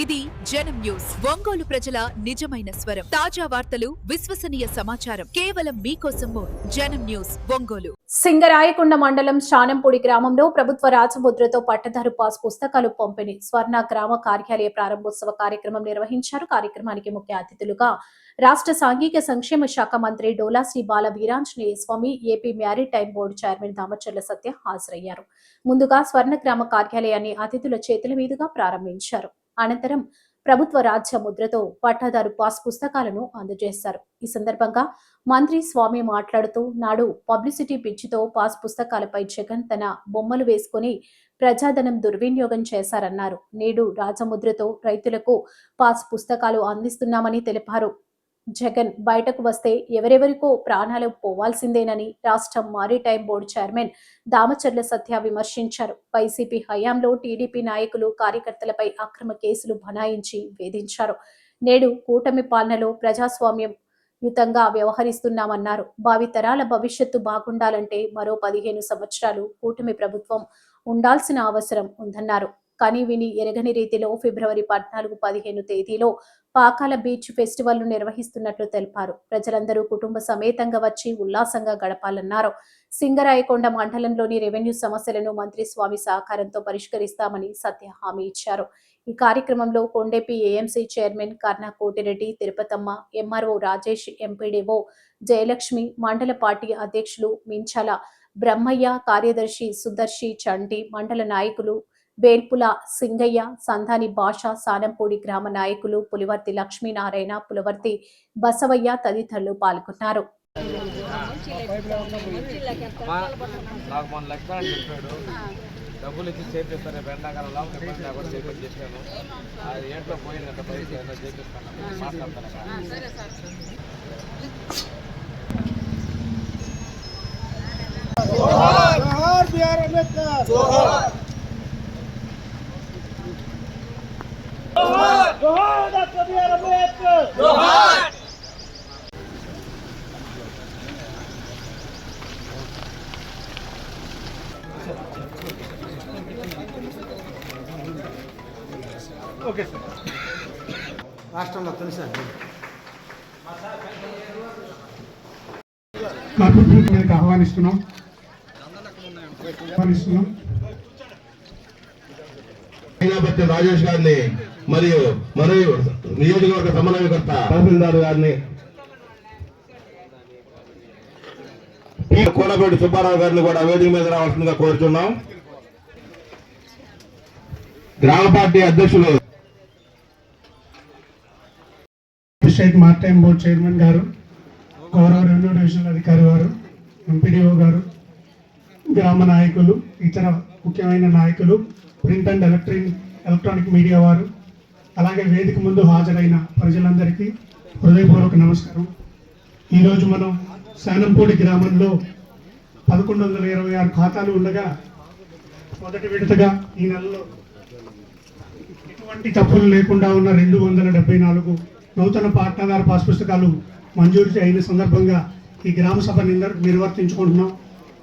ఇది జనం న్యూస్. ఒంగోలు ప్రజల నిజమైన స్వరం. తాజా వార్తలు, విశ్వసనీయ సమాచారం కేవలం మీకోసం. జనం న్యూస్ ఒంగోలు. సింగరాయకొండ మండలం శానంపూడి గ్రామంలో ప్రభుత్వ రాజముద్రతో పట్టదారు పాస్ పుస్తకాలు పంపిణీ. స్వర్ణ గ్రామ కార్యాలయ ప్రారంభోత్సవ కార్యక్రమం నిర్వహించారు. కార్యక్రమానికి ముఖ్య అతిథులుగా రాష్ట్ర సాంఘిక సంక్షేమ శాఖ మంత్రి Dola Sri Bala Veeranjaneya Swamy, AP maritime board chairman Damacharla Satya హాజరయ్యారు. ముందుగా స్వర్ణ గ్రామ కార్యాలయాన్ని అతిథుల చేతుల మీదుగా ప్రారంభించారు. అనంతరం ప్రభుత్వ రాజ్య ముద్రతో పట్టాదారు పాస్ పుస్తకాలను అందజేశారు. ఈ సందర్భంగా మంత్రి స్వామి మాట్లాడుతూ, నాడు పబ్లిసిటీ పిచ్చితో పాస్ పుస్తకాలపై జగన్ తన బొమ్మలు వేసుకుని ప్రజాధనం దుర్వినియోగం చేశారన్నారు. నేడు రాజముద్రతో రైతులకు పాస్ పుస్తకాలు అందిస్తున్నామని తెలిపారు. జగన్ బయటకు వస్తే ఎవరెవరికో ప్రాణాలు పోవాల్సిందేనని రాష్ట్ర మారిటైమ్ బోర్డు చైర్మన్ దామచర్ల సత్య విమర్శించారు. వైసీపీ హయాంలో టీడీపీ నాయకులు కార్యకర్తలపై అక్రమ కేసులు బనాయించి వేధించారు. నేడు కూటమి పాలనలో ప్రజాస్వామ్యం యుతంగా వ్యవహరిస్తున్నామన్నారు. భావితరాల భవిష్యత్తు బాగుండాలంటే మరో 15 సంవత్సరాలు కూటమి ప్రభుత్వం ఉండాల్సిన అవసరం ఉందన్నారు. కానీ విని ఎరగని రీతిలో ఫిబ్రవరి 14, 15 తేదీలో పాకాల బీచ్ ఫెస్టివల్ ను నిర్వహిస్తున్నట్లు తెలిపారు. ప్రజలందరూ కుటుంబ సమేతంగా వచ్చి ఉల్లాసంగా గడపాలన్నారు. సింగరాయకొండ మండలంలోని రెవెన్యూ సమస్యలను మంత్రి స్వామి సహకారంతో పరిష్కరిస్తామని సత్య హామీ ఇచ్చారు. ఈ కార్యక్రమంలో కొండెపి ఏఎంసీ చైర్మన్ కర్ణ కోటిరెడ్డి, తిరుపతమ్మ, ఎంఆర్ఓ రాజేష్, ఎంపీడీఓ జయలక్ష్మి, మండల పార్టీ అధ్యక్షులు మించాల బ్రహ్మయ్య, కార్యదర్శి సుదర్శి చంటి, మండల నాయకులు వేల్పుల సింగయ్య, సంధాని భాష, సానంపూడి గ్రామ నాయకులు పులివర్తి లక్ష్మీనారాయణ, పులివర్తి బసవయ్య తదితరులు పాల్గొన్నారు. డబ్బులు ఇచ్చి చేపిస్తారు ఎండాకాలంలో కూడా చేపించాను. అది ఏంటో పోయిందంట పైసలు చేపిస్తాను మాట్లాడతాను. Okay sir. రాష్ట్రంలో తెలుసా ఆహ్వానిస్తున్నాం. రాజేష్ గారిని మరియు నియోజకవర్గ సమన్వయకర్త తహసీల్దార్ గారిని, కోనపేటి సుబ్బారావు గారిని కూడా వేదిక మీద రావాల్సిందిగా కోరుతున్నాం. గ్రామ పార్టీ అధ్యక్షులు స్టేట్ మారిటైమ్ బోర్డు చైర్మన్ గారు, గౌరవ రెవెన్యూ డివిజనల్ అధికారి వారు, ఎంపీడీఓ గారు, గ్రామ నాయకులు, ఇతర ముఖ్యమైన నాయకులు, ప్రింట్ అండ్ ఎలక్ట్రానిక్ మీడియా వారు, అలాగే వేదిక ముందు హాజరైన ప్రజలందరికీ హృదయపూర్వక నమస్కారం. ఈరోజు మనం శానంపూడి గ్రామంలో 1126 ఖాతాలు ఉండగా మొదటి విడతగా ఈ నెలలో ఎటువంటి తప్పులు లేకుండా ఉన్న 274 నూతన పట్టాదారు పాస్ పుస్తకాలు మంజూరు అయిన సందర్భంగా ఈ గ్రామ సభ నిర్వర్తించుకుంటున్నాం.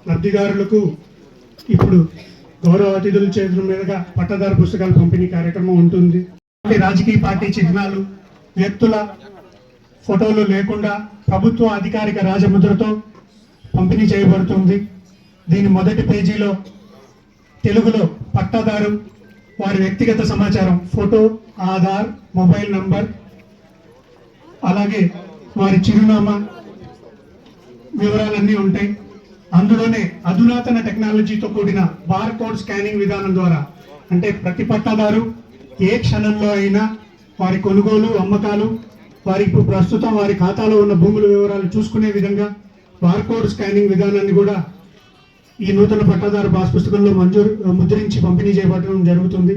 లబ్ధిదారులకు ఇప్పుడు గౌరవ అతిథుల చేతుల మీదుగా పట్టాదారు పుస్తకాల పంపిణీ కార్యక్రమం ఉంటుంది. రాజకీయ పార్టీ చిహ్నాలు, వ్యక్తుల ఫోటోలు లేకుండా ప్రభుత్వ అధికారిక రాజముద్రతో పంపిణీ చేయబడుతుంది. దీని మొదటి పేజీలో తెలుగులో పట్టాదారు వారి వ్యక్తిగత సమాచారం, ఫోటో, ఆధార్, మొబైల్ నంబర్, అలాగే వారి చిరునామా వివరాలన్నీ ఉంటాయి. అందులోనే అధునాతన టెక్నాలజీతో కూడిన బార్ కోడ్ స్కానింగ్ విధానం ద్వారా, అంటే ప్రతి పట్టాదారు ఏ క్షణంలో అయినా వారి కొనుగోలు, అమ్మకాలు, వారి ప్రస్తుతం వారి ఖాతాలో ఉన్న భూముల వివరాలు చూసుకునే విధంగా బార్ కోడ్ స్కానింగ్ విధానాన్ని కూడా ఈ నూతన పట్టాదారు పాస్ పుస్తకంలో ముద్రించి పంపిణీ చేయబడడం జరుగుతుంది.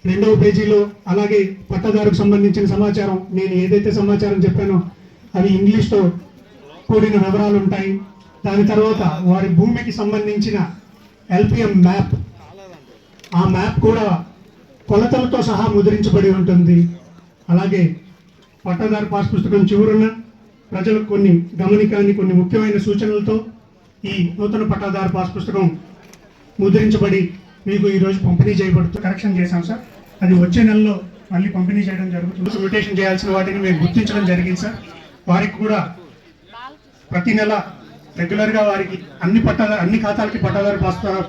రెండవ పేజీలో అలాగే పట్టాదారుకు సంబంధించిన సమాచారం, నేను ఏదైతే సమాచారం చెప్పానో అవి ఇంగ్లీష్తో కూడిన వివరాలు ఉంటాయి. దాని తర్వాత వారి భూమికి సంబంధించిన ఎల్పిఎం మ్యాప్, ఆ మ్యాప్ కూడా కొలతలతో సహా ముద్రించబడి ఉంటుంది. అలాగే పట్టాదారు పాస్ పుస్తకం చివరన ప్రజలకు కొన్ని గమనికని, కొన్ని ముఖ్యమైన సూచనలతో ఈ నూతన పట్టాదారు పాస్ పుస్తకం ముద్రించబడి మీకు ఈరోజు పంపిణీ చేయబడుతూ కరెక్షన్ చేశాం సార్. అది వచ్చే నెలలో మళ్ళీ పంపిణీ చేయడం జరుగుతుంది. రొటేషన్ చేయాల్సిన వాటిని మేము గుర్తించడం జరిగింది సార్. వారికి కూడా ప్రతి నెల రెగ్యులర్గా వారికి అన్ని ఖాతాలకి పట్టాదారు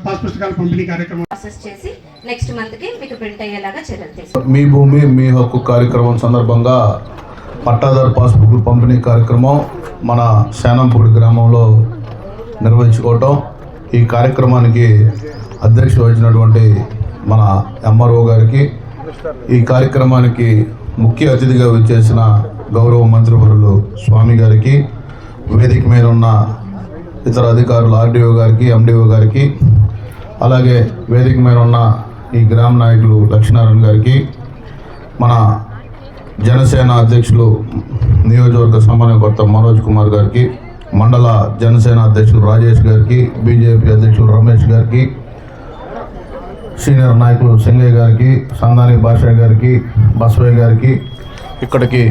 పాస్ పుస్తకాల పంపిణీ కార్యక్రమం ప్రాసెస్ చేసి నెక్స్ట్ మంత్ కి మీకు ప్రింట్ అయ్యేలాగా చర్యలు తీసుకుంటాం. మీ భూమి మీ హక్కు కార్యక్రమం సందర్భంగా పట్టాదారు పాస్బుక్ పంపిణీ కార్యక్రమం మన శానంపూడి గ్రామంలో నిర్వహించుకోవటం. ఈ కార్యక్రమానికి అధ్యక్షత వహించినటువంటి మన ఎంఆర్ఓ గారికి, ఈ కార్యక్రమానికి ముఖ్య అతిథిగా విచ్చేసిన గౌరవ మంత్రివర్యులు స్వామి గారికి, వేదిక మీద ఉన్న ఇతర అధికారులు ఆర్డీఓ గారికి, ఎండిఓ గారికి, అలాగే వేదిక మీద ఉన్న ఈ గ్రామ నాయకులు లక్ష్మీనారాయణ గారికి, మన జనసేన అధ్యక్షులు నియోజకవర్గ సమన్వయకర్త మనోజ్ కుమార్ గారికి, మండల జనసేన అధ్యక్షులు రాజేష్ గారికి, బీజేపీ అధ్యక్షులు రమేష్ గారికి, సీనియర్ నాయకులు సింగయ్య గారికి, సందాని భాష గారికి, బసవయ్య గారికి, ఇక్కడికి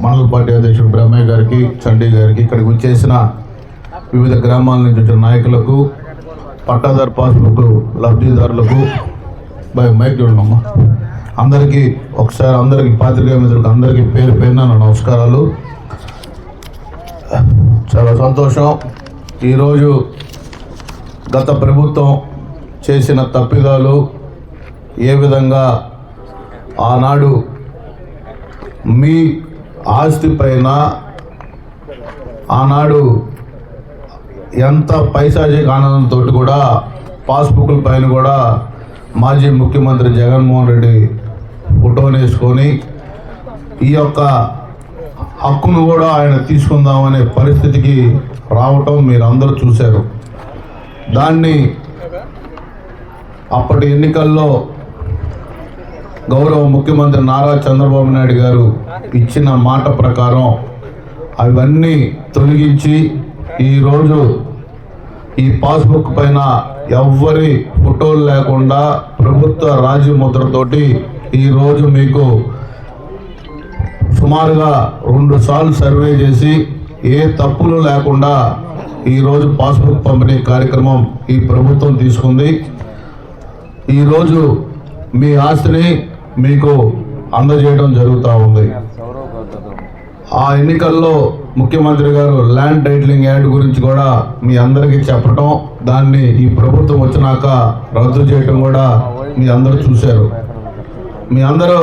మండల పార్టీ అధ్యక్షుడు బ్రహ్మయ్య గారికి, చండీ గారికి, ఇక్కడికి వచ్చేసిన వివిధ గ్రామాల నుంచి వచ్చిన నాయకులకు, పట్టాదారు పాస్బుక్ లబ్ధిదారులకు, మైక్ చూడమ్మా, అందరికీ ఒకసారి అందరికీ పాత్రికేయ మిత్రులకు అందరికీ పేరు పేరున నమస్కారాలు. చాలా సంతోషం. ఈరోజు గత ప్రభుత్వం చేసిన తప్పిదాలు ఏ విధంగా ఆనాడు మీ ఆస్తి పైన ఆనాడు ఎంత పైశాచిక ఆనందంతో కూడా పాస్బుక్ల పైన కూడా మాజీ ముఖ్యమంత్రి జగన్మోహన్ రెడ్డి ఫోటోని వేసుకొని ఈ యొక్క హక్కును కూడా ఆయన తీసుకుందామనే పరిస్థితికి రావటం మీరు అందరూ చూశారు. దాన్ని అప్పటి ఎన్నికల్లో గౌరవ ముఖ్యమంత్రి నారా చంద్రబాబు నాయుడు గారు ఇచ్చిన మాట ప్రకారం అవన్నీ తొలగించి ఈరోజు ఈ పాస్బుక్ పైన ఎవ్వరి ఫోటోలు లేకుండా ప్రభుత్వ రాజముద్రతోటి ఈరోజు మీకు సుమారుగా 2 సార్లు సర్వే చేసి ఏ తప్పులు లేకుండా ఈరోజు పాస్బుక్ పంపిణీ కార్యక్రమం ఈ ప్రభుత్వం తీసుకుంది. ఈరోజు మీ ఆస్తిని మీకు అందజేయడం జరుగుతూ ఉంది. ఆ ఎన్నికల్లో ముఖ్యమంత్రి గారు ల్యాండ్ టైటిలింగ్ యాడ్ గురించి కూడా మీ అందరికీ చెప్పటం, దాన్ని ఈ ప్రభుత్వం వచ్చినాక రద్దు చేయడం కూడా మీ అందరూ చూశారు. మీ అందరూ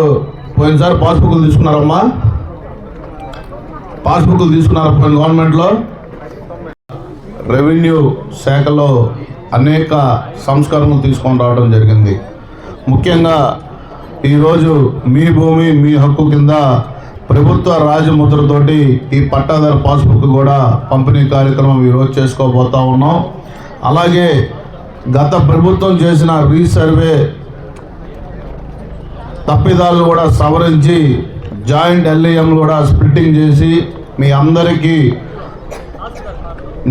పోయినసారి పాస్బుక్లు తీసుకున్నారమ్మా? పాస్బుక్లు తీసుకున్నారు పోయిన గవర్నమెంట్లో? రెవెన్యూ శాఖలో అనేక సంస్కరణలు తీసుకొని రావడం జరిగింది. ముఖ్యంగా ఈరోజు మీ భూమి మీ హక్కు కింద ప్రభుత్వ రాజముద్రతోటి ఈ పట్టాదారు పాస్బుక్ కూడా పంపిణీ కార్యక్రమం ఈరోజు చేసుకోబోతా ఉన్నాం. అలాగే గత ప్రభుత్వం చేసిన రీసర్వే తప్పిదాలను కూడా సవరించి జాయింట్ ఎల్ఈఎం కూడా స్ప్లిట్టింగ్ చేసి మీ అందరికీ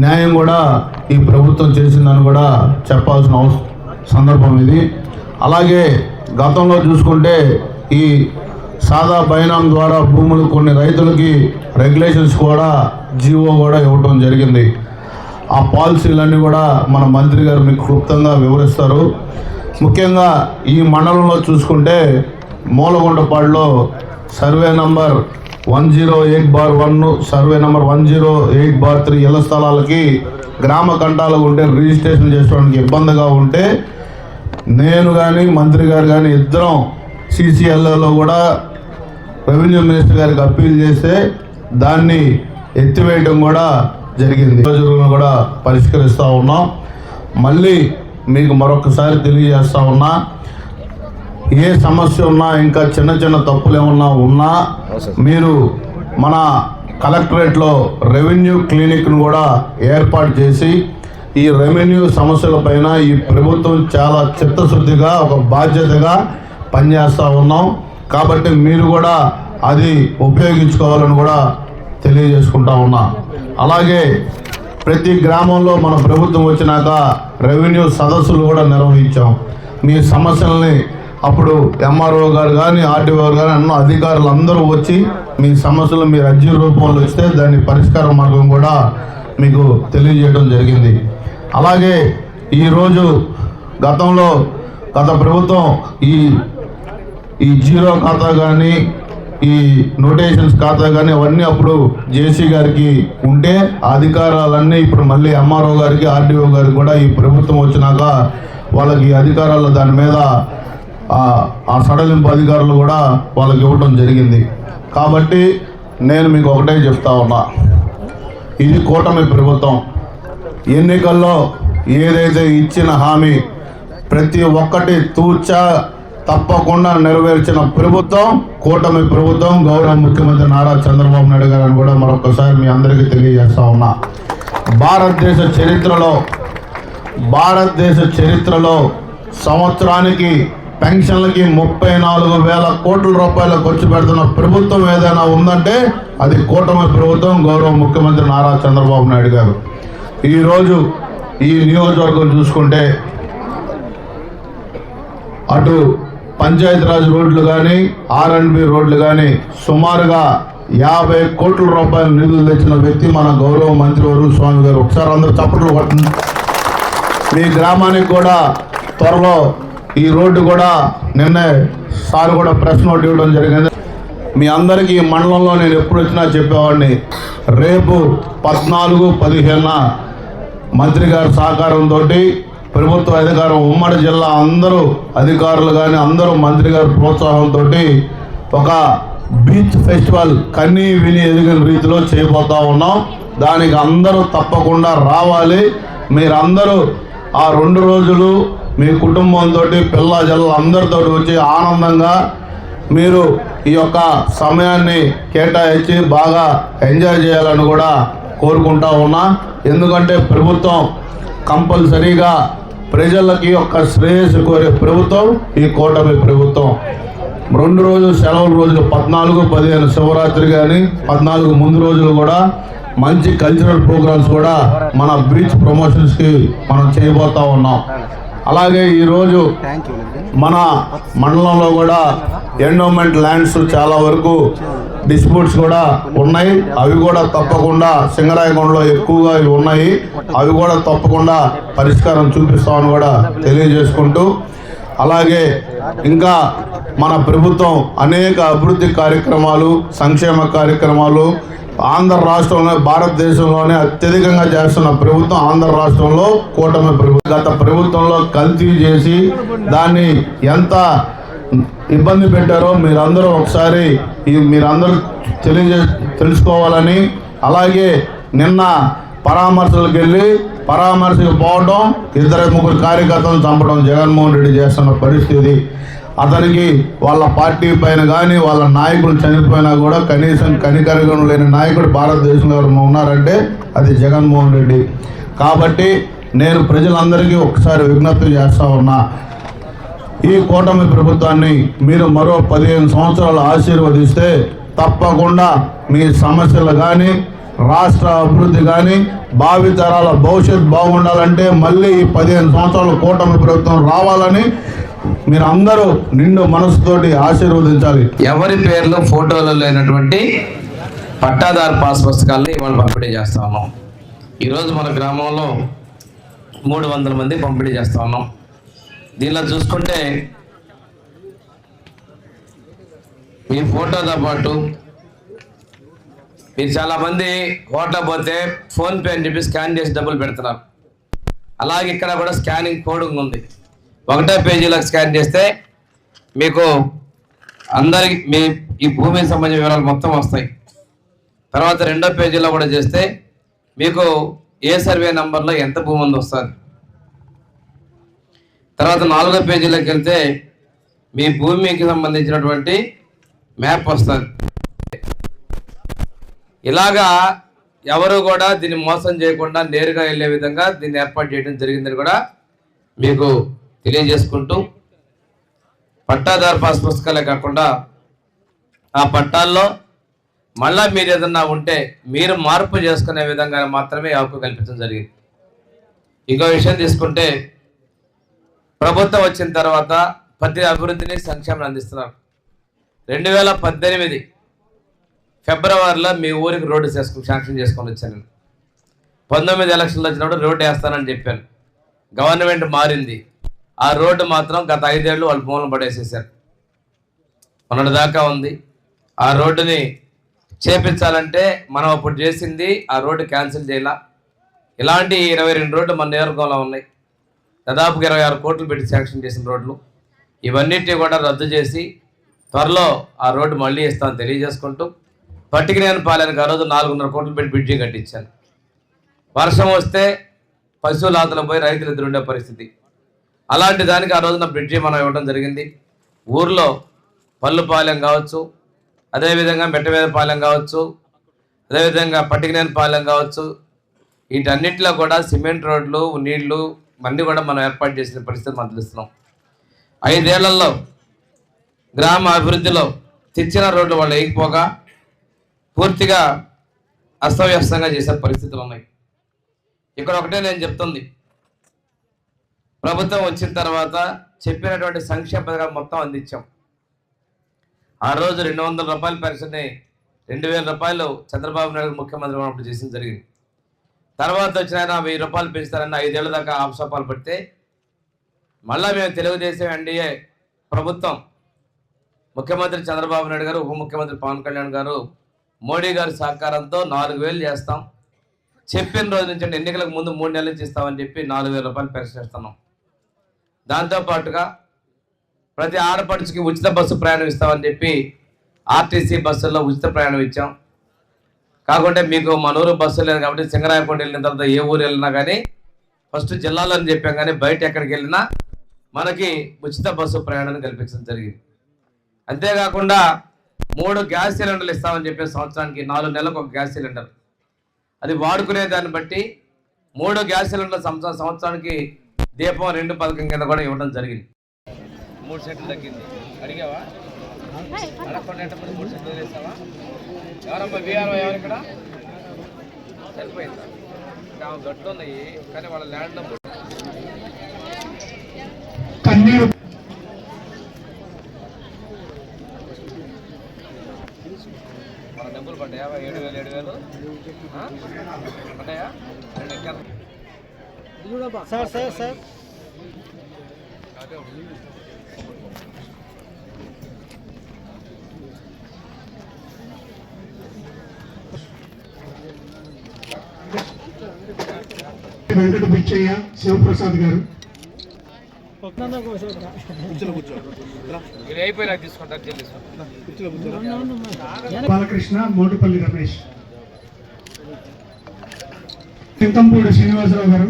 న్యాయం కూడా ఈ ప్రభుత్వం చేసిందని కూడా చెప్పాల్సిన సందర్భం ఇది. అలాగే గతంలో చూసుకుంటే ఈ సాదా బైనాం ద్వారా భూములు కొన్ని రైతులకి రెగ్యులేషన్స్ కూడా జీవో కూడా ఇవ్వటం జరిగింది. ఆ పాలసీలన్నీ కూడా మన మంత్రి గారు మీకు క్లుప్తంగా వివరిస్తారు. ముఖ్యంగా ఈ మండలంలో చూసుకుంటే మూలగొండపాడులో సర్వే నంబర్ 108/1, సర్వే నంబర్ 108/3 ఇళ్ల స్థలాలకి గ్రామ కంటాలు ఉంటే రిజిస్ట్రేషన్ చేసుకోవడానికి ఇబ్బందిగా ఉంటే నేను కానీ మంత్రి గారు కానీ ఇద్దరం CCLలో కూడా రెవెన్యూ మినిస్టర్ గారికి అప్పీల్ చేస్తే దాన్ని ఎత్తివేయడం కూడా జరిగింది. రోజులను కూడా పరిష్కరిస్తూ ఉన్నాం. మళ్ళీ మీకు మరొకసారి తెలియజేస్తూ ఉన్నా, ఏ సమస్య ఉన్నా ఇంకా చిన్న చిన్న తప్పులు ఏమన్నా ఉన్నా మీరు మన కలెక్టరేట్లో రెవెన్యూ క్లినిక్ను కూడా ఏర్పాటు చేసి ఈ రెవెన్యూ సమస్యలపైన ఈ ప్రభుత్వం చాలా చిత్తశుద్ధిగా ఒక బాధ్యతగా పనిచేస్తూ ఉన్నాం. కాబట్టి మీరు కూడా అది ఉపయోగించుకోవాలని కూడా తెలియజేసుకుంటా ఉన్నా. అలాగే ప్రతి గ్రామంలో మన ప్రభుత్వం వచ్చినాక రెవెన్యూ సదస్సులు కూడా నిర్వహించాం. మీ సమస్యల్ని అప్పుడు ఎంఆర్ఓ గారు కానీ ఆర్టీఓ గారు కానీ అన్న అధికారులు అందరూ వచ్చి మీ సమస్యలు మీరు అర్జీ రూపంలో ఇస్తే దాని పరిష్కార మార్గం కూడా మీకు తెలియజేయడం జరిగింది. అలాగే ఈరోజు గత ప్రభుత్వం ఈ ఈ జీరో ఖాతా కానీ ఈ నోటేషన్స్ ఖాతా కానీ అవన్నీ అప్పుడు జేసీ గారికి ఉంటే అధికారాలన్నీ ఇప్పుడు మళ్ళీ ఎంఆర్ఓ గారికి ఆర్డీఓ గారికి కూడా ఈ ప్రభుత్వం వచ్చినాక వాళ్ళకి అధికారాలు దాని మీద ఆ సడలింపు అధికారులు కూడా వాళ్ళకి ఇవ్వడం జరిగింది. కాబట్టి నేను మీకు ఒకటే చెప్తా ఉన్నా, ఇది కూటమి ప్రభుత్వం. ఎన్నికల్లో ఏదైతే ఇచ్చిన హామీ ప్రతి ఒక్కటి తూచా తప్పకుండా నెరవేర్చిన ప్రభుత్వం కూటమి ప్రభుత్వం, గౌరవ ముఖ్యమంత్రి నారా చంద్రబాబు నాయుడు గారు అని కూడా మరొకసారి మీ అందరికీ తెలియజేస్తా ఉన్నా. భారతదేశ చరిత్రలో సంవత్సరానికి పెన్షన్లకి 34,000 కోట్ల రూపాయలు ఖర్చు పెడుతున్న ప్రభుత్వం ఏదైనా ఉందంటే అది కూటమి ప్రభుత్వం, గౌరవ ముఖ్యమంత్రి నారా చంద్రబాబు నాయుడు గారు. ఈరోజు ఈ నియోజకవర్గం చూసుకుంటే అటు పంచాయతీరాజ్ రోడ్లు కానీ R&B రోడ్లు కానీ సుమారుగా 50 కోట్ల రూపాయల నిధులు తెచ్చిన వ్యక్తి మన గౌరవ మంత్రివర్యులు స్వామి గారు. ఒకసారి అందరూ చప్పట్లు కొట్టండి. మీ గ్రామానికి కూడా త్వరలో ఈ రోడ్డు కూడా నిన్నే సార్ కూడా ప్రెస్ నోట్ ఇవ్వడం జరిగింది. మీ అందరికీ ఈ మండలంలో నేను ఎప్పుడు వచ్చినా చెప్పేవాడిని, రేపు 14-15 మంత్రి గారి సహకారంతో ప్రభుత్వ అధికారం ఉమ్మడి జిల్లా అందరూ అధికారులు కానీ అందరూ మంత్రి గారి ప్రోత్సాహంతో ఒక బీచ్ ఫెస్టివల్ కన్నీ విని ఎదిగిన రీతిలో చేయబోతా ఉన్నాం. దానికి అందరూ తప్పకుండా రావాలి. మీరందరూ ఆ 2 రోజులు మీ కుటుంబంతో పిల్ల జల్ల అందరితో వచ్చి ఆనందంగా మీరు ఈ యొక్క సమయాన్ని కేటాయించి బాగా ఎంజాయ్ చేయాలని కూడా కోరుకుంటా ఉన్నా. ఎందుకంటే ప్రభుత్వం కంపల్సరీగా ప్రజలకి యొక్క శ్రేయస్సు కోరే ప్రభుత్వం ఈ కూటమి ప్రభుత్వం. 2 రోజులు సెలవుల రోజులు 14-15 శివరాత్రి కానీ 14 ముందు రోజులు కూడా మంచి కల్చరల్ ప్రోగ్రామ్స్ కూడా మన బీచ్ ప్రమోషన్స్కి మనం చేయబోతా ఉన్నాం. అలాగే ఈరోజు మన మండలంలో కూడా ఎండోమెంట్ ల్యాండ్స్ చాలా వరకు డిస్ప్యూట్స్ కూడా ఉన్నాయి. అవి కూడా తప్పకుండా సింగరాయకొండలో ఎక్కువగా ఉన్నాయి. అవి కూడా తప్పకుండా పరిష్కారం చూపిస్తామని కూడా తెలియజేసుకుంటూ, అలాగే ఇంకా మన ప్రభుత్వం అనేక అభివృద్ధి కార్యక్రమాలు, సంక్షేమ కార్యక్రమాలు ఆంధ్ర రాష్ట్రంలో భారతదేశంలోనే అత్యధికంగా చేస్తున్న ప్రభుత్వం ఆంధ్ర రాష్ట్రంలో కూటమి ప్రభుత్వం. గత ప్రభుత్వంలో కల్తీ చేసి దాన్ని ఎంత ఇబ్బంది పెట్టారో మీరందరూ ఒకసారి మీరందరూ తెలుసుకోవాలని, అలాగే నిన్న పరామర్శలకు వెళ్ళి పరామర్శకు పోవడం 2-3 కార్యకర్తలను చంపడం జగన్మోహన్ రెడ్డి చేస్తున్న పరిస్థితి. అతనికి వాళ్ళ పార్టీ పైన కానీ వాళ్ళ నాయకులు చనిపోయినా కూడా కనీసం కనికరగం లేని నాయకుడు భారతదేశంలో ఉన్నారంటే అది జగన్మోహన్ రెడ్డి. కాబట్టి నేను ప్రజలందరికీ ఒకసారి విజ్ఞప్తి చేస్తా ఉన్నా, ఈ కూటమి ప్రభుత్వాన్ని మీరు మరో 15 సంవత్సరాలు ఆశీర్వదిస్తే తప్పకుండా మీ సమస్యలు కానీ రాష్ట్ర అభివృద్ధి కానీ భావితరాల భవిష్యత్తు బాగుండాలంటే మళ్ళీ ఈ 15 సంవత్సరాల కూటమి ప్రభుత్వం రావాలని మీరందరూ నిండు మనసుతోటి ఆశీర్వదించాలి. ఎవరి పేర్లు ఫోటోలు లేనటువంటి పట్టాదారు పాస్ పుస్తకాలని ఇవాళ పంపిణీ చేస్తా ఉన్నాం. ఈరోజు మన గ్రామంలో 300 మంది పంపిణీ చేస్తా ఉన్నాం. దీనిలో చూసుకుంటే మీ ఫోటోతో పాటు మీరు చాలామంది హోటల్ పోతే ఫోన్పే అని చెప్పి స్కాన్ చేసి డబ్బులు పెడుతున్నారు. అలాగే ఇక్కడ కూడా స్కానింగ్ కోడ్ ఉంది. 1వ పేజీలో స్కాన్ చేస్తే మీకు అందరికి మీ ఈ భూమికి సంబంధించిన వివరాలు మొత్తం వస్తాయి. తర్వాత 2వ పేజీలో కూడా చేస్తే మీకు ఏ సర్వే నంబర్లో ఎంత భూమి ఉందో వస్తుంది. తర్వాత 4వ పేజీలోకి వెళ్తే మీ భూమికి సంబంధించినటువంటి మ్యాప్ వస్తుంది. ఇలాగా ఎవరు కూడా దీన్ని మోసం చేయకుండా నేరుగా వెళ్ళే విధంగా దీన్ని ఏర్పాటు చేయడం జరిగిందని కూడా మీకు తెలియజేసుకుంటూ, పట్టాదారు పాస్ పుస్తకాలే కాకుండా ఆ పట్టాల్లో మళ్ళా మీరు ఏదన్నా ఉంటే మీరు మార్పు చేసుకునే విధంగా మాత్రమే హక్కు కల్పించడం జరిగింది. ఇంకో విషయం తీసుకుంటే ప్రభుత్వం వచ్చిన తర్వాత ప్రతి అభివృద్ధిని సంక్షేమం అందిస్తున్నారు. 2018 ఫిబ్రవరిలో మీ ఊరికి రోడ్డు శాంక్షన్ చేసుకొని వచ్చాను. 19 ఎలక్షన్లు వచ్చినప్పుడు రోడ్డు వేస్తానని చెప్పాను. గవర్నమెంట్ మారింది. ఆ రోడ్డు మాత్రం గత 5 ఏళ్ళు వాళ్ళు మూలం పడేసేసారు. మొన్నటిదాకా ఉంది. ఆ రోడ్డుని చేపించాలంటే మనం అప్పుడు చేసింది ఆ రోడ్డు క్యాన్సిల్ చేయాల. ఇలాంటి 22 రోడ్లు మన నియోజకవర్గంలో ఉన్నాయి. దాదాపుగా 26 కోట్లు పెట్టి శాంక్షన్ చేసిన రోడ్లు ఇవన్నిటిని కూడా రద్దు చేసి త్వరలో ఆ రోడ్డు మళ్ళీ ఇస్తామని తెలియజేసుకుంటూ, పట్టికనేనిపాలెనికి ఆ రోజు 400 కోట్లు పెట్టి బ్రిడ్జి కట్టించాను. వర్షం వస్తే పశువుల ఆతలు పోయి రైతులు ఎదురుండే పరిస్థితి. అలాంటి దానికి ఆ రోజున బ్రిడ్జి మనం ఇవ్వడం జరిగింది. ఊర్లో పల్లుపాలెం కావచ్చు, అదేవిధంగా మెట్టవేదపాలెం కావచ్చు, అదేవిధంగా పట్టికనేనిపాలెం కావచ్చు, వీటన్నిటిలో కూడా సిమెంట్ రోడ్లు, నీళ్లు అన్నీ కూడా మనం ఏర్పాటు చేసిన పరిస్థితి మనం తెలుస్తున్నాం. 5 ఏళ్లలో గ్రామ అభివృద్ధిలో తెచ్చిన రోడ్లు వాళ్ళు వేయకపోగా పూర్తిగా అస్తవ్యస్తంగా చేసే పరిస్థితులు ఉన్నాయి. ఇక్కడ ఒకటే నేను చెప్తుంది, ప్రభుత్వం వచ్చిన తర్వాత చెప్పినటువంటి సంక్షేమ పథకాలు మొత్తం అందించాం. ఆ రోజు 200 రూపాయల పెన్షన్ని 2000 రూపాయలు చంద్రబాబు నాయుడు ముఖ్యమంత్రి ఉన్నప్పుడు చేసిన జరిగింది. తర్వాత వచ్చిన ఆయన 1000 రూపాయలు పెంచుతారన్న 5 ఏళ్ల దాకా ఆపసోపాలు పడితే మళ్ళా మేము తెలుగుదేశం ఎన్డీఏ ప్రభుత్వం, ముఖ్యమంత్రి చంద్రబాబు నాయుడు గారు, ఉప ముఖ్యమంత్రి పవన్ కళ్యాణ్ గారు, మోడీ గారి సహకారంతో 4000 చేస్తాం, చెప్పిన రోజు నుంచి అంటే ఎన్నికలకు ముందు 3 నెలల నుంచి ఇస్తామని చెప్పి 4000 రూపాయలు పెన్షన్ ఇస్తున్నాం. దాంతోపాటుగా ప్రతి ఆడపడుచుకి ఉచిత బస్సు ప్రయాణం ఇస్తామని చెప్పి ఆర్టీసీ బస్సుల్లో ఉచిత ప్రయాణం ఇచ్చాం. కాకుంటే మీకు మన ఊరు బస్సు లేదు కాబట్టి సింగరాయకోట వెళ్ళిన తర్వాత ఏ ఊరు వెళ్ళినా కానీ ఫస్ట్ జిల్లాలో అని చెప్పాం, కానీ బయట ఎక్కడికి వెళ్ళినా మనకి ఉచిత బస్సు ప్రయాణాన్ని కల్పించడం జరిగింది. అంతేకాకుండా 3 గ్యాస్ సిలిండర్లు ఇస్తామని చెప్పి సంవత్సరానికి 4 నెలలకు ఒక గ్యాస్ సిలిండర్, అది వాడుకునే దాన్ని బట్టి 3 గ్యాస్ సిలిండర్ల సంవత్సరానికి దీపం 2 పథకం కింద కూడా ఇవ్వడం జరిగింది. 3 సెట్లు తగ్గింది. అడిగావా? అడగకుండా 3 సెట్లు వేసావా? ఎవరమ్మా బీఆర్ఓ ఎవరు ఇక్కడ? సరిపోయిందా? గట్టు ఉన్నాయి కానీ వాళ్ళ ల్యాండ్లో కన్నీరు మన డబ్బులు పడ్డాయా? 7,000 పడ్డాయా? సార్ వెంకట బిచ్చయ్య, శివప్రసాద్ గారు. అయిపోయినా తీసుకుంటారు. బాలకృష్ణ, మోటుపల్లి రమేష్, చింతంపూడి శ్రీనివాసరావు గారు,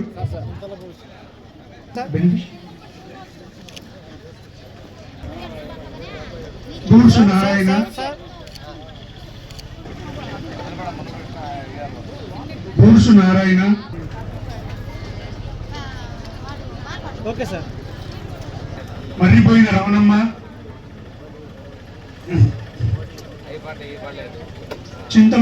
బూర్సు నారాయణ, బూర్సు నారాయణ, ఓకే సార్, మర్రిపోయిన రమణమ్మ, చింతల